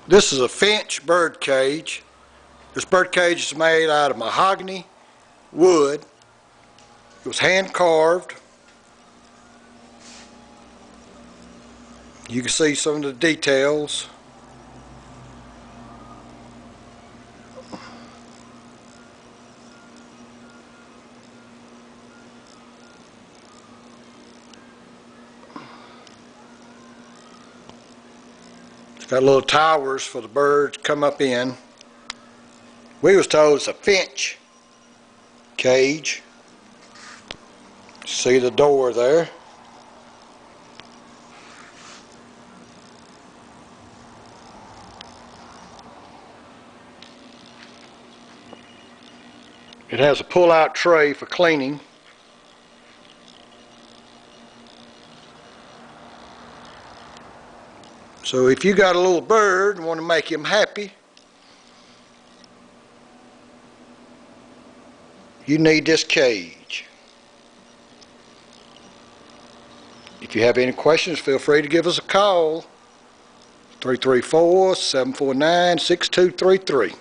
This is a Finch bird cage. This bird cage is made out of mahogany wood. It was hand carved. You can see some of the details. It's got little towers for the birds to come up in. We was told it's a Finch cage. See the door there? It has a pull-out tray for cleaning. So if you got a little bird and want to make him happy, you need this cage. If you have any questions, feel free to give us a call. 334-749-6233.